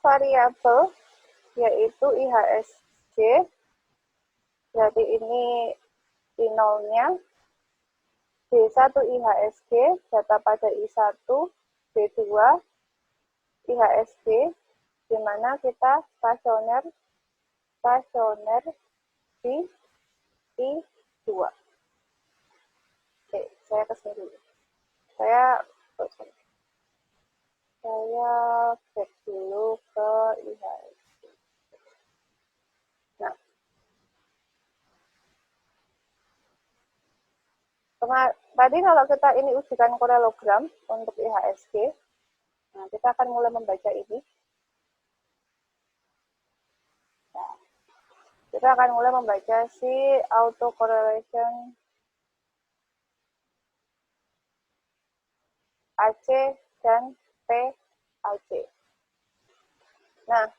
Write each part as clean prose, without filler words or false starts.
variabel yaitu IHSG, berarti ini I0-nya, D1 IHSG, data pada I1, D2 IHSG, di mana kita stasioner di I2. Oke, saya kesini dulu. Saya back dulu ke IHSG. Nah, tadi kalau kita ini ujikan korelogram untuk IHSG, nah kita akan mulai membaca ini. Nah, kita akan mulai membaca si autocorrelation AC dan PAC. Nah,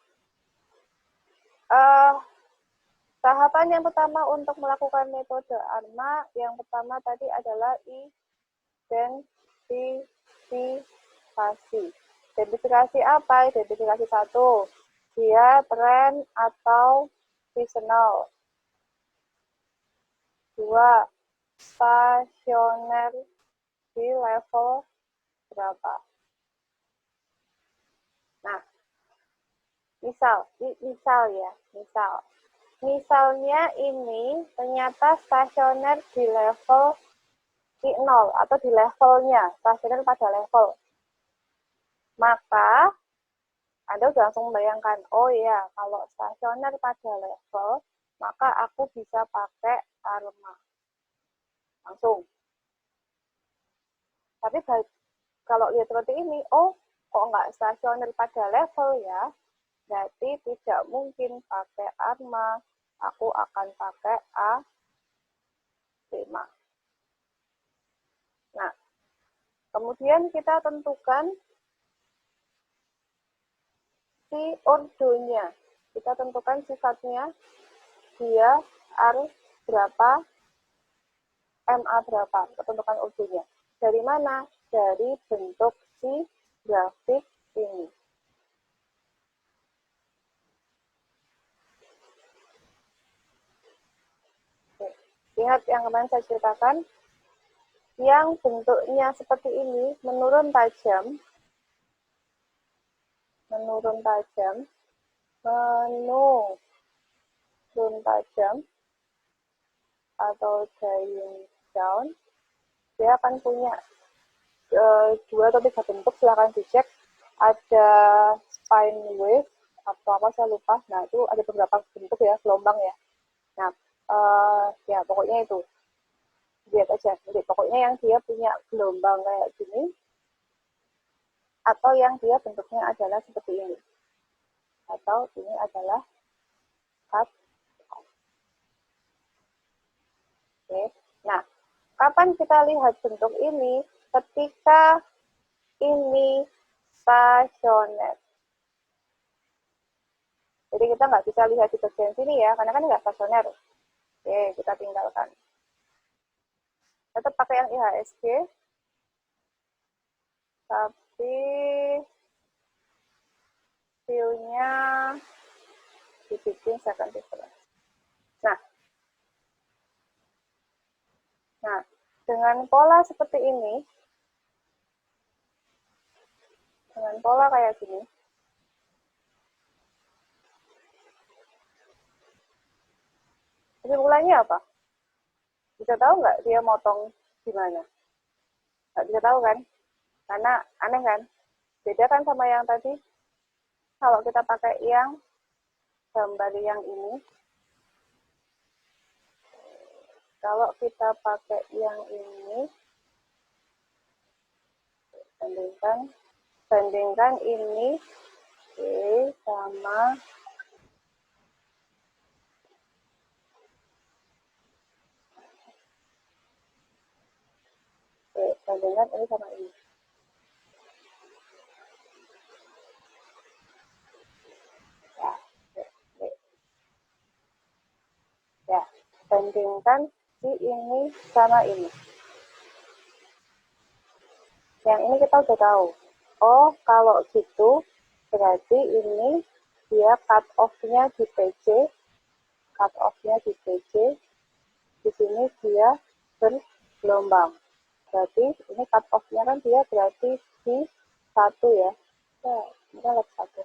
tahapan yang pertama untuk melakukan metode ARMA, yang pertama tadi adalah identifikasi. Identifikasi apa? Identifikasi 1, dia trend atau seasonal. 2, stasioner di level berapa. Nah, misalnya ini ternyata stasioner di level I0 atau di levelnya, stasioner pada level. Maka Anda sudah langsung membayangkan, oh ya, kalau stasioner pada level, maka aku bisa pakai ARMA. Langsung. Tapi kalau lihat seperti ini, oh, kok nggak stasioner pada level ya? Berarti tidak mungkin pakai ARMA, aku akan pakai A5. Nah, kemudian kita tentukan si ordonya. Kita tentukan sifatnya, dia R berapa, MA berapa, kita tentukan ordonya. Dari mana? Dari bentuk si grafik ini. Ingat yang kemarin saya ceritakan, yang bentuknya seperti ini, menurun tajam, atau dying down, dia akan punya 2 atau 3 bentuk, silahkan dicek. Ada spine wave, atau apa saya lupa, nah itu ada beberapa bentuk ya, gelombang ya. Nah, ya pokoknya itu, lihat aja, jadi pokoknya yang dia punya gelombang kayak gini, atau yang dia bentuknya adalah seperti ini, atau ini adalah cut. Oke. Nah, kapan kita lihat bentuk ini? Ketika ini stasioner. Jadi kita nggak bisa lihat di bagian sini ya, karena kan nggak stasioner. Oke, kita tinggalkan. Tetap pakai yang IHSG, tapi view-nya dibikin second difference. Nah, dengan pola seperti ini, dengan pola kayak gini, kesimpulannya apa? Bisa tahu nggak dia motong gimana? Nggak bisa tahu kan? Karena aneh kan? Beda kan sama yang tadi? Kalau kita pakai yang gambar yang ini, kalau kita pakai yang ini, bandingkan ini sama bandingkan ini sama ini. Ya, bandingkan si ini sama ini. Yang ini kita udah tahu. Oh, kalau gitu Berarti ini dia cut off-nya di PC, cut off-nya di PC, di sini dia bergelombang. Berarti ini cut off-nya kan dia berarti di 1 ya. Ini kan lab 1.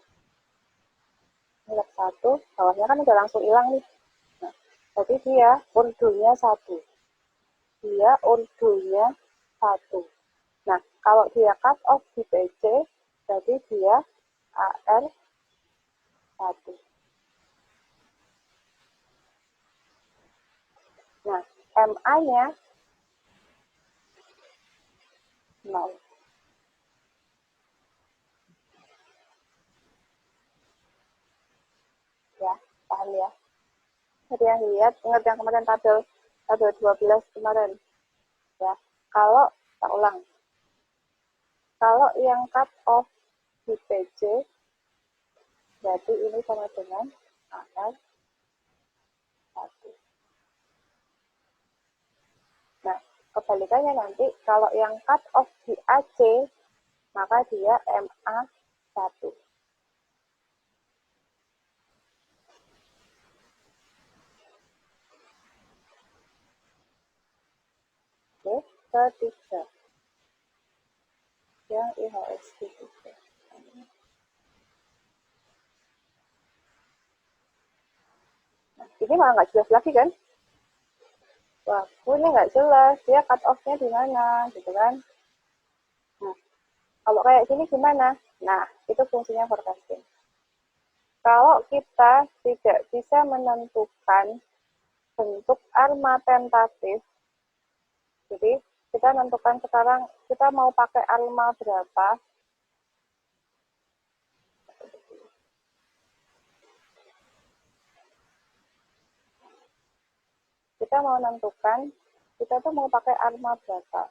Ini lab 1, bawahnya kan udah langsung hilang nih. Nah, berarti dia urdunya 1. Dia urdunya 1. Nah, kalau dia cut off di PC, berarti dia AR 1. Nah, MA-nya 0. Ya, paham ya? Jadi yang lihat, ingat yang kemarin tabel 12 kemarin. Ya, kalau, kita ulang. Kalau yang cut off di PC, berarti ini sama dengan AR 1. Nah, kebalikannya nanti, kalau yang cut off di AC, maka dia MA 1. Oke, ketiga. Yang IHSG 3. Nah, ini malah nggak jelas lagi kan? Wah, ini nggak jelas. Dia cut off-nya di mana, gitu kan? Nah, kalau kayak gini gimana? Nah, itu fungsinya forecasting. Kalau kita tidak bisa menentukan bentuk arma tentatif, jadi kita menentukan sekarang kita mau pakai arma berapa, kita mau menentukan kita tuh mau pakai arma berapa,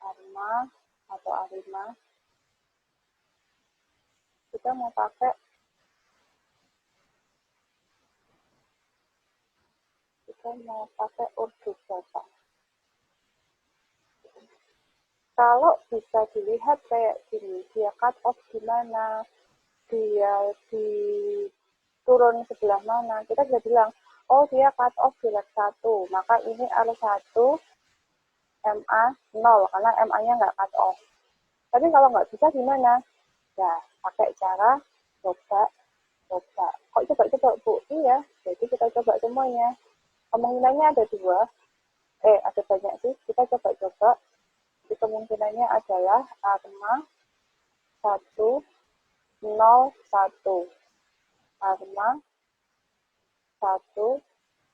arma atau arima, kita mau pakai urdu berapa. Kalau bisa dilihat kayak gini, dia cut off di mana, dia di turun sebelah mana, kita bisa bilang, oh dia cut off di leg 1, maka ini R1 MA 0, karena MA-nya nggak cut off. Tapi kalau nggak bisa gimana? Ya, pakai cara coba. Kok coba-coba, Bu? Iya, jadi kita coba semuanya. Kemungkinannya ada 2, ada banyak sih, kita coba-coba. Jadi kemungkinannya adalah arma 1, 0, 1. Arma 1,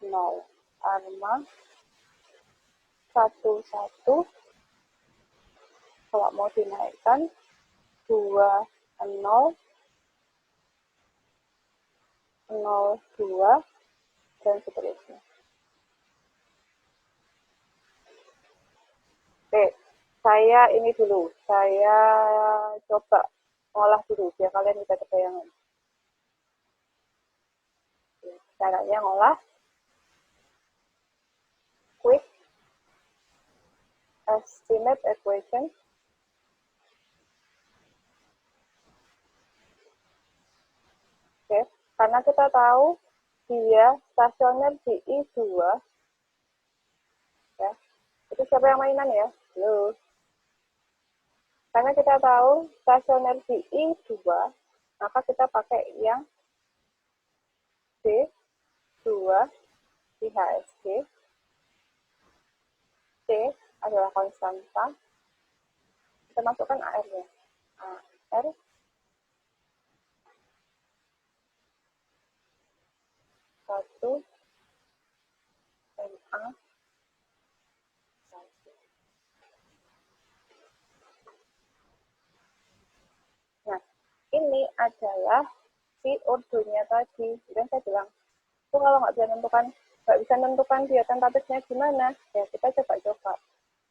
0. Arma 1, 1. Kalau mau dinaikkan 2, 0, 0, 2, dan seterusnya. Oke, saya ini dulu. Saya coba ngolah dulu, biar kalian bisa kebayangan. Caranya ngolah. Quick estimate equation. Oke, karena kita tahu dia stasioner di I2, ya. Itu siapa yang mainan ya? Halo. Karena kita tahu stasioner di I2, maka kita pakai yang C2 IHSG. C adalah konstanta. Kita masukkan AR-nya. AR 1 MA 1. Nah, ini adalah si urdunya tadi. Dan saya bilang, itu kalau nggak bisa menentukan dia tentatifnya gimana, ya kita coba-coba.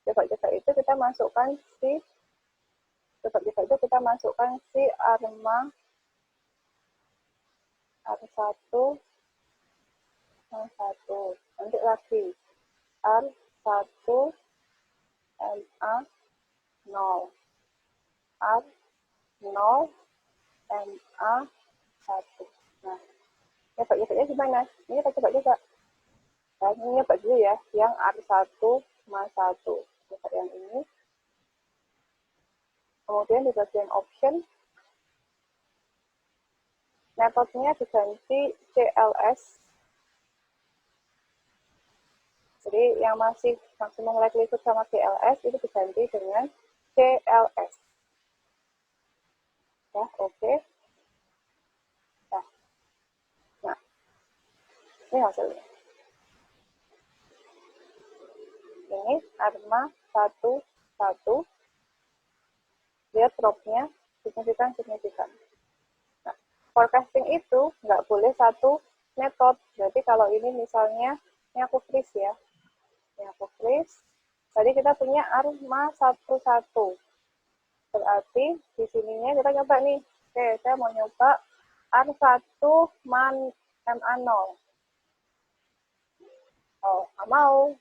Coba-coba itu kita masukkan si arma R1 R1. Nanti lagi R1 MA 0. R 0, MA 1. Nah, nyebak-nyebaknya gimana? Ini kita coba juga. Nah, ini nyebak dulu ya, yang R1, MA 1. Nyebak yang ini. Kemudian di bagian option, metodenya diganti CLS. Jadi yang masih maksimum likelihood sama CLS itu diganti dengan CLS. Ya, oke. Nah, ini hasilnya. Ini ARMA 1, 1. Lihat dropnya signifikan. Nah, forecasting itu nggak boleh satu metode. Berarti kalau ini misalnya, ini aku freeze ya. Ini aku freeze. Tadi kita punya ARMA 1, 1. Berarti di sininya kita nyoba nih. Oke, saya mau nyoba R1 MA0. Oh, nggak mau.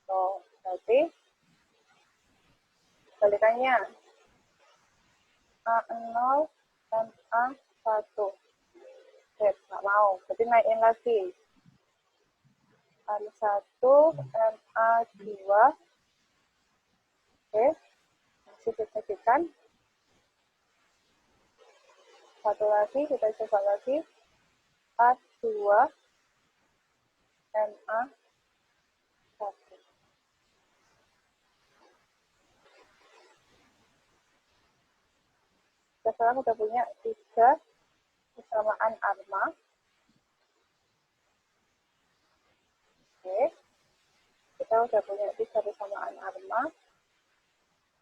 Oh, berarti balikannya A0 MA1. Oke, nggak mau. Berarti naikin lagi. R1 MA2. Oke, masih signifikan. Satu lagi, kita coba lagi. A2 MA1. Kita sekarang udah punya 3 kesamaan ARMA. Oke, kita udah punya 3 kesamaan ARMA.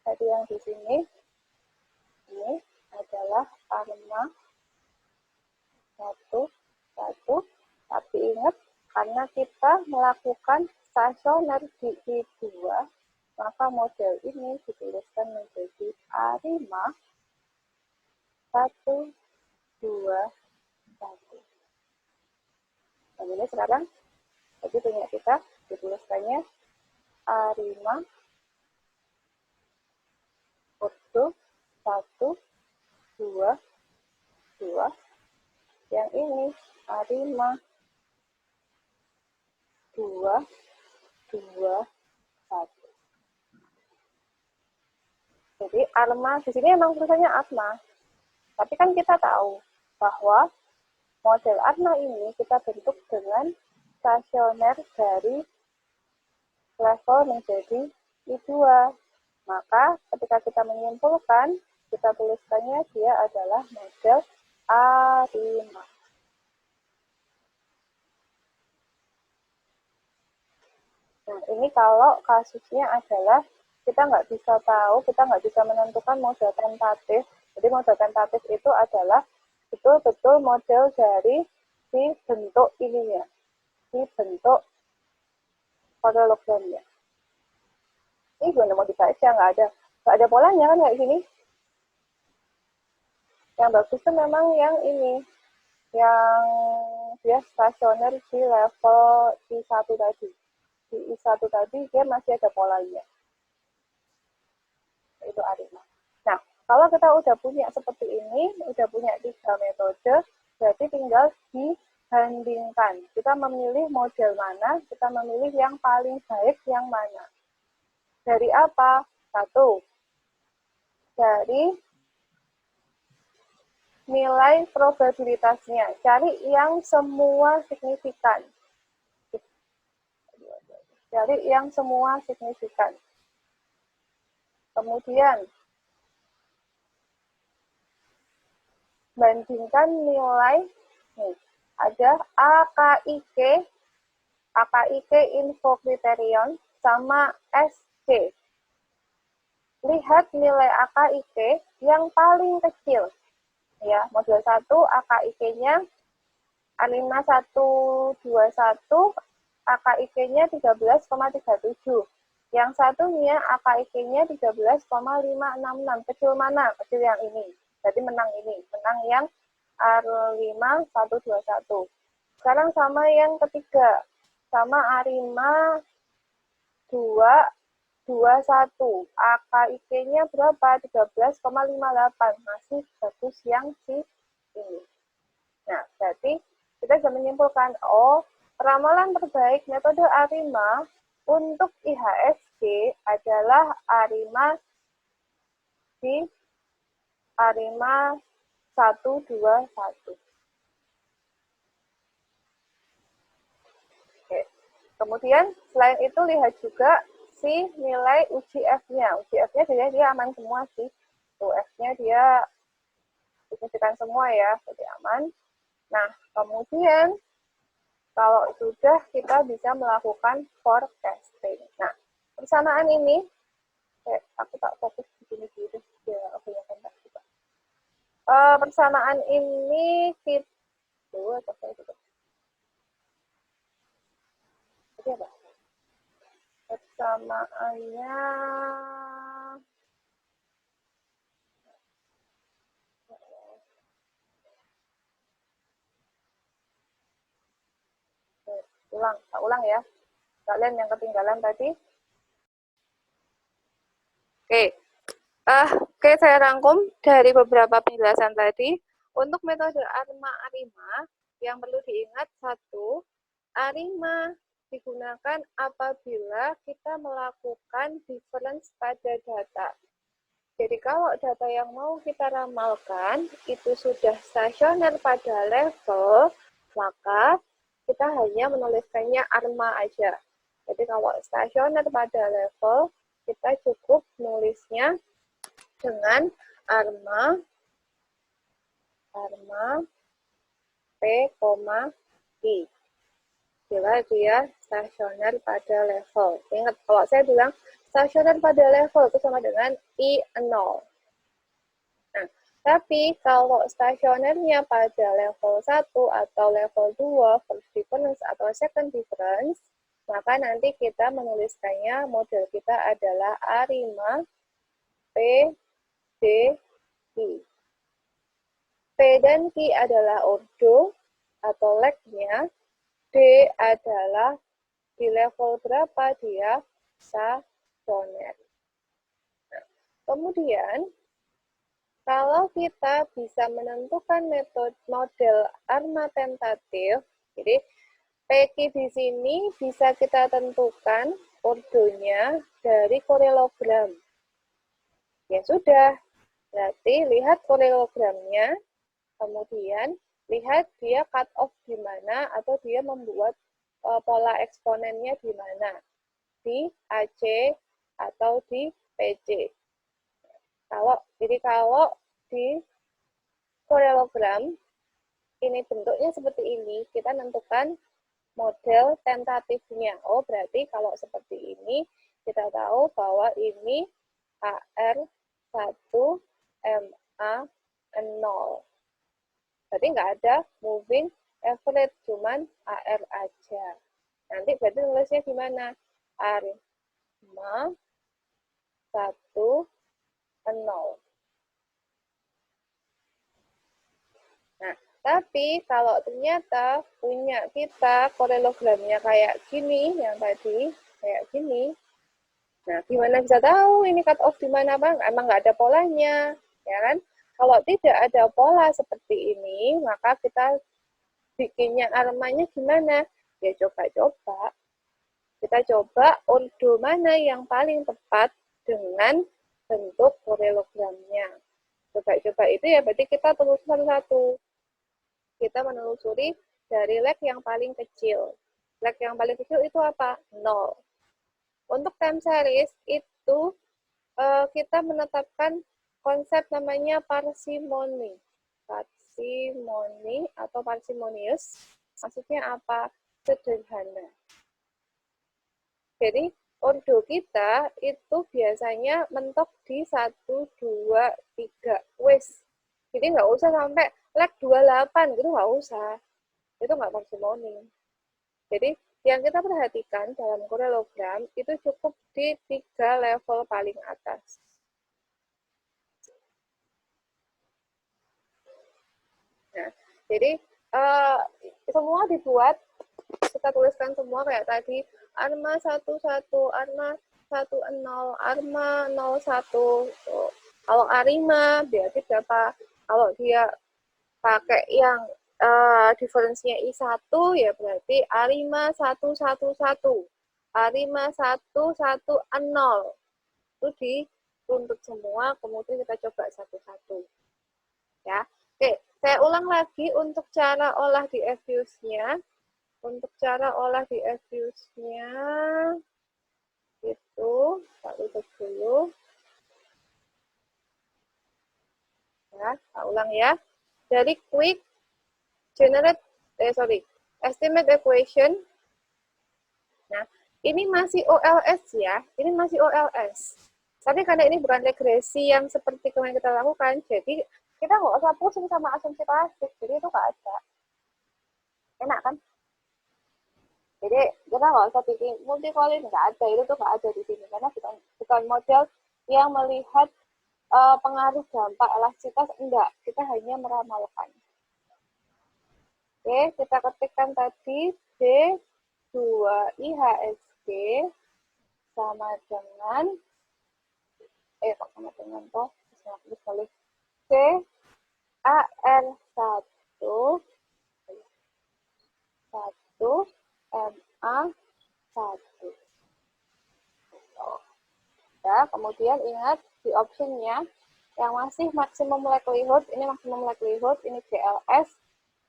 Tadi yang di sini, ini adalah ARMA 1, 1. Tapi ingat, karena kita melakukan stasioner di I2, maka model ini dituliskan menjadi ARMA 1, 2, 1. Dan ini sekarang, jadi punya kita dituliskannya ARMA 1, 2, 2. Yang ini ARMA 2, 2, 1. Jadi ARMA di sini emang tulisannya ARMA. Tapi kan kita tahu bahwa model ARMA ini kita bentuk dengan stasioner dari level menjadi I2. Maka ketika kita menyimpulkan, kita tuliskannya dia adalah model ARMA. Nah, ini kalau kasusnya adalah kita nggak bisa tahu, kita nggak bisa menentukan model tentatif. Jadi model tentatif itu adalah betul-betul model dari si bentuk ininya, si bentuk paralelogramnya. Ini gimana mau dibaca, nggak ada polanya kan kayak gini. Yang bagus itu memang yang ini, yang dia stasioner di level I1 tadi. Di I1 tadi dia masih ada polanya. Itu ARMA. Nah, kalau kita udah punya seperti ini, udah punya 3 metode, berarti tinggal dibandingkan. Kita memilih model mana, kita memilih yang paling baik yang mana. Dari apa? 1. Dari nilai probabilitasnya. Cari yang semua signifikan. Cari yang semua signifikan. Kemudian, bandingkan nilai, nih, ada AKIK info kriterion sama SC. Lihat nilai AKIK yang paling kecil. Ya, model 1 AKIK-nya A5121, AKIK-nya 13,37. Yang satunya AKIK-nya 13,566. Kecil mana? Kecil yang ini. Berarti menang ini. Menang yang R5121. Sekarang sama yang ketiga. Sama ARMA 2, 21. AKIK-nya berapa? 13,58. Masih bagus yang si ini. Nah, berarti kita bisa menyimpulkan, oh, ramalan terbaik metode ARIMA untuk IHSG adalah ARIMA di ARIMA 121. Oke. Kemudian selain itu lihat juga si nilai uji F-nya. Uji F-nya dia aman semua sih. Tuh F-nya dia signifikan semua ya, jadi aman. Nah, kemudian kalau sudah kita bisa melakukan forecasting. Nah, persamaan ini, aku tak fokus di sini gitu, ya aku ya kan tak juga. Persamaan ini kita, atau saya juga. Jadi apa? Persamaannya ulang ya. Kalian yang ketinggalan tadi. Oke, saya rangkum dari beberapa penjelasan tadi. Untuk metode ARIMA yang perlu diingat, satu, ARIMA digunakan apabila kita melakukan difference pada data. Jadi kalau data yang mau kita ramalkan itu sudah stasioner pada level, maka kita hanya menuliskannya ARMA aja. Jadi kalau stasioner pada level, kita cukup nulisnya dengan ARMA P, I. Bila dia stasioner pada level. Ingat, kalau saya bilang stasioner pada level itu sama dengan I0. Nah, tapi kalau stasionernya pada level 1 atau level 2, first difference atau second difference, maka nanti kita menuliskannya, model kita adalah ARIMA P, D, I. P dan Q adalah ordo atau leg-nya, D adalah di level berapa dia stasioner. Nah, kemudian, kalau kita bisa menentukan metode model ARMA tentatif, jadi PQ di sini bisa kita tentukan ordonya dari korelogram. Ya sudah, berarti lihat korilogramnya, kemudian lihat dia cut off di mana atau dia membuat pola eksponennya di mana, di AC atau di PC. Jadi kalau di korelogram ini bentuknya seperti ini, kita tentukan model tentatifnya. Oh, berarti kalau seperti ini kita tahu bahwa ini AR1 MA0. Berarti nggak ada moving average, cuman AR aja. Nanti berarti nulisnya gimana? ARMA 1, 0. Nah, tapi kalau ternyata punya kita korelogramnya kayak gini, yang tadi, kayak gini, nah gimana bisa tahu ini cut off di mana, Bang? Emang nggak ada polanya, ya kan? Kalau tidak ada pola seperti ini, maka kita bikinnya armanya gimana? Ya coba-coba. Kita coba ordo mana yang paling tepat dengan bentuk korelogramnya. Coba-coba itu ya berarti kita telusuri satu-satu. Kita menelusuri dari leg yang paling kecil. Leg yang paling kecil itu apa? 0. Untuk time series itu kita menetapkan konsep namanya parsimoni. Parsimoni atau parsimonius, maksudnya apa? Sederhana. Jadi, ordo kita itu biasanya mentok di 1, 2, 3. Wes. Jadi nggak usah sampai leg 28, gitu nggak usah. Itu nggak parsimoni. Jadi, yang kita perhatikan dalam korelogram itu cukup di 3 level paling atas. Nah, jadi semua dibuat, kita tuliskan semua kayak tadi, ARMA 11, ARMA 10, Arma 01. Tuh. Kalau Arima berarti berapa? Kalau dia pakai yang diferensinya I1 ya berarti Arima 111. Arima 110. Itu dituntut semua, kemudian kita coba satu-satu. Ya. Oke, saya ulang lagi untuk cara olah di Fuse-nya. Untuk cara olah di Fuse-nya itu kita tutup dulu. Ya, kita ulang ya. Dari quick estimate equation. Nah, ini masih OLS ya. Ini masih OLS. Tapi karena ini bukan regresi yang seperti kemarin kita lakukan, jadi kita nggak usah pusing sama asumsi klasik. Jadi itu nggak ada. Enak kan? Jadi kita nggak usah bikin multi-column, nggak ada. Itu tuh nggak ada di sini. Karena bukan model yang melihat pengaruh dampak elastisitas, enggak. Kita hanya meramalkan. Oke, kita ketikkan tadi D2IHSG sama dengan toh sekali CAR1 MA1. Ya, kemudian ingat di optionnya yang masih maksimum likelihood, ini maksimum likelihood, ini CLS.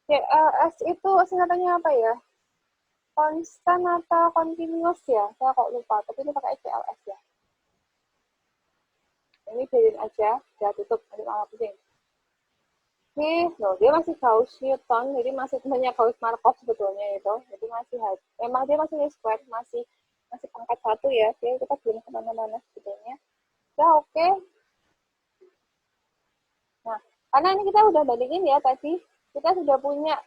CLS itu singkatannya apa ya? Konstan atau continuous ya? Saya kok lupa, tapi ini pakai CLS ya. Ini biarin aja, ya tutup, nanti malah pusing. Dia masih Gauss Newton, jadi masih banyak Gauss Markov sebetulnya itu. Jadi masih memang dia masih square, masih pangkat 1 ya. Jadi kita belum kemana-mana sebetulnya. Ya oke. Nah, karena ini kita udah bandingin ya tadi, kita sudah punya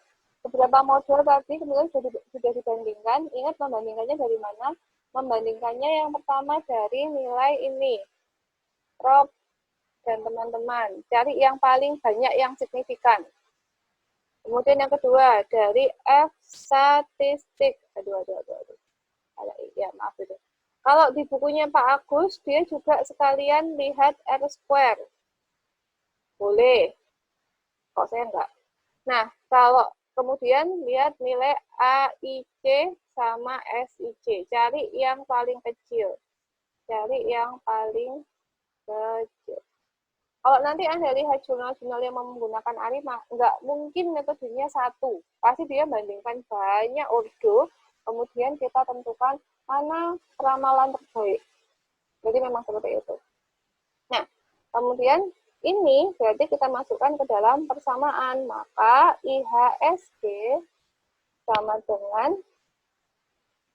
beberapa model tadi, kemudian sudah dibandingkan. Ingat membandingkannya dari mana? Membandingkannya yang pertama dari nilai ini. Rob dan teman-teman, cari yang paling banyak yang signifikan. Kemudian yang kedua, dari F statistik. Aduh. Ya, maaf itu. Kalau di bukunya Pak Agus, dia juga sekalian lihat R-square. Boleh. Kok saya enggak? Nah, kalau kemudian lihat nilai AIC sama SIC. Cari yang paling kecil. Cari yang paling kecil. Kalau nanti Anda lihat jurnal-jurnal yang menggunakan Arima, nggak mungkin metodenya satu. Pasti dia bandingkan banyak ordo, kemudian kita tentukan mana ramalan terbaik. Jadi memang seperti itu. Nah, kemudian ini berarti kita masukkan ke dalam persamaan. Maka IHSG sama dengan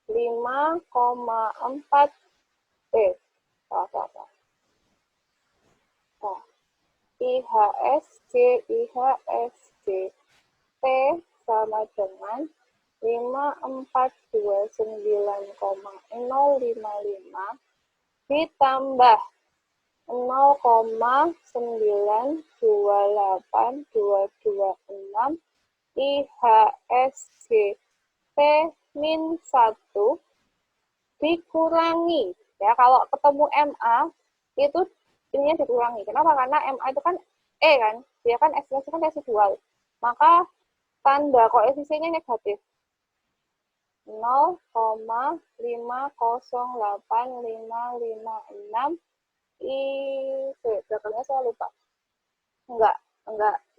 5,4 IHSG T sama dengan 5429,055 ditambah 0,928226 IHSG T min 1 dikurangi. Ya, kalau ketemu MA itu ininya dikurangi. Kenapa? Karena MA itu kan E kan, dia kan ekspresi kan residual. Maka tanda koefisiennya negatif. 0,508556 belakangnya saya lupa. Enggak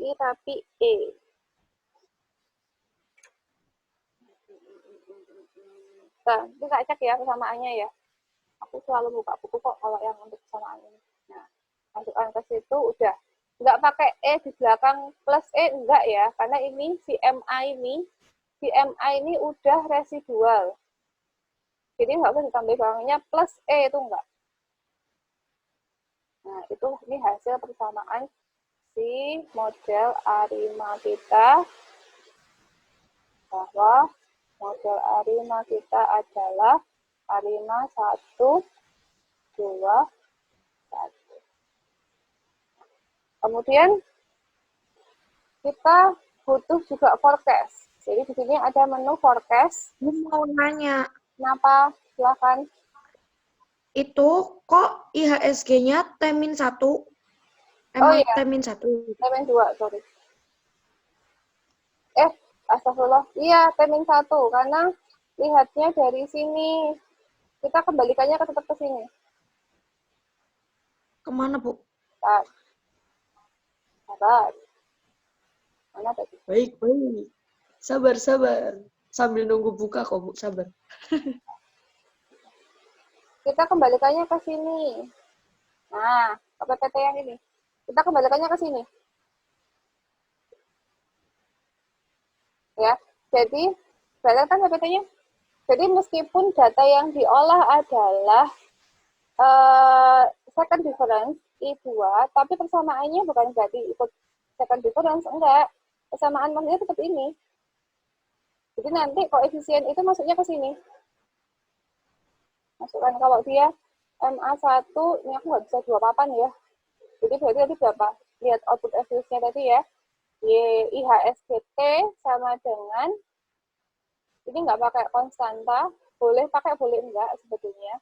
I tapi E. Nah, bisa cek ya persamaannya ya. Aku selalu buka buku kok kalau yang untuk persamaan ini. Nah, masukkan ke situ udah. Enggak pakai E di belakang plus E, enggak ya. Karena ini si MA ini udah residual. Jadi nggak usah ditambah belakangnya plus E itu enggak. Nah, ini hasil persamaan si model Arima kita. Bahwa model Arima kita adalah Arima 1, 2, 1. Kemudian kita butuh juga forecast. Jadi di sini ada menu forecast. Mau nanya. Kenapa? Silakan. Itu kok IHSG-nya T-1? Oh Emang iya, T-1? T-2, sorry. Astagfirullah. Iya, T-1, karena lihatnya dari sini. Kita kembalikannya tetap ke sini. Kemana, Bu? Sabar. Sabar. Mana tadi? Baik, baik. Sabar, sabar. Sambil nunggu buka kok, Bu. Sabar. Kita kembalikannya ke sini. Nah, ke PPT yang ini. Kita kembalikannya ke sini. Ya, jadi, kan PPT-nya? Jadi meskipun data yang diolah adalah second difference I2, tapi persamaannya bukan berarti ikut second difference, enggak. Persamaan maksudnya tetap ini. Jadi nanti koefisien itu masuknya ke sini. Masukkan kalau dia MA1, ini aku nggak bisa 28 ya. Jadi berarti tadi berapa? Lihat output FUS-nya tadi ya. IHSGT sama dengan, ini nggak pakai konstanta, boleh pakai, boleh enggak sebetulnya.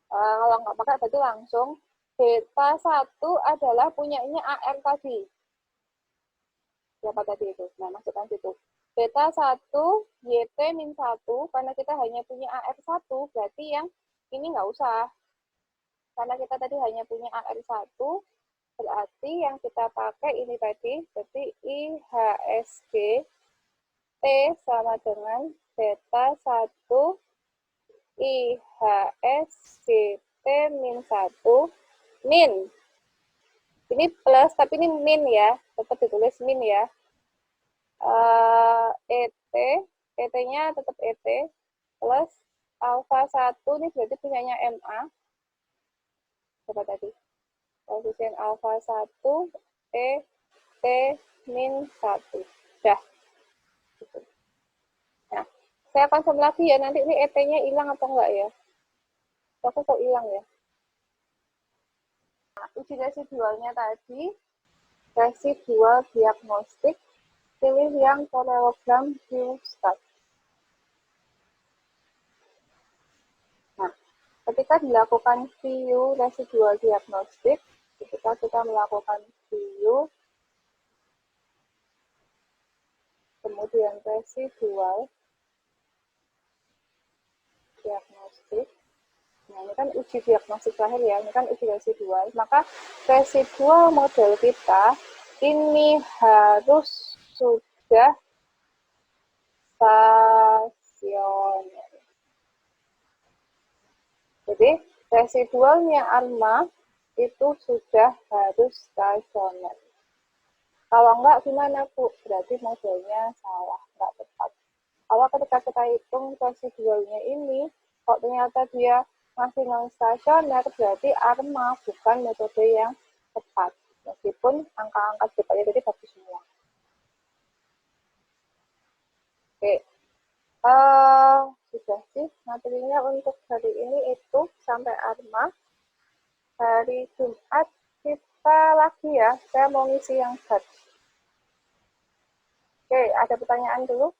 Kalau nggak pakai berarti langsung beta 1 adalah punyanya AR tadi. Siapa tadi itu? Nah, masukkan situ. Beta 1, YT min 1, karena kita hanya punya AR1, berarti yang ini nggak usah. Karena kita tadi hanya punya AR1, berarti yang kita pakai ini tadi, berarti IHSG T sama dengan beta 1 IHSGT min 1 min. Ini plus, tapi ini min ya. Tetap ditulis min ya. ET, ET-nya tetap ET, plus alpha 1, ini berarti punyanya MA. Coba tadi. Koefisien alpha 1, E, T, min 1. Dah. Nah, saya konsum lagi ya, nanti ini ET-nya hilang atau enggak ya. Aku kok hilang ya. Nah, uji residualnya tadi, residual diagnostik, pilih yang parallelogram Q-stat. Nah, ketika dilakukan VU residual diagnostik, ketika kita melakukan VU, kemudian residual diagnostik, nah ini kan uji diagnostik terakhir ya, ini kan uji residual, maka residual model kita ini harus sudah stasioner. Jadi residualnya ARMA itu sudah harus stasioner. Kalau enggak gimana Bu? Berarti modelnya salah, enggak tepat. Kalau ketika kita hitung residualnya ini, kok ternyata dia masih non-stasioner, berarti ARMA bukan metode yang tepat. Meskipun angka-angka depannya tadi bagus semua. Oke, sudah sih materinya untuk hari ini itu sampai ARMA. Hari Jumat kita lagi ya, saya mau ngisi yang batch. Oke, ada pertanyaan dulu?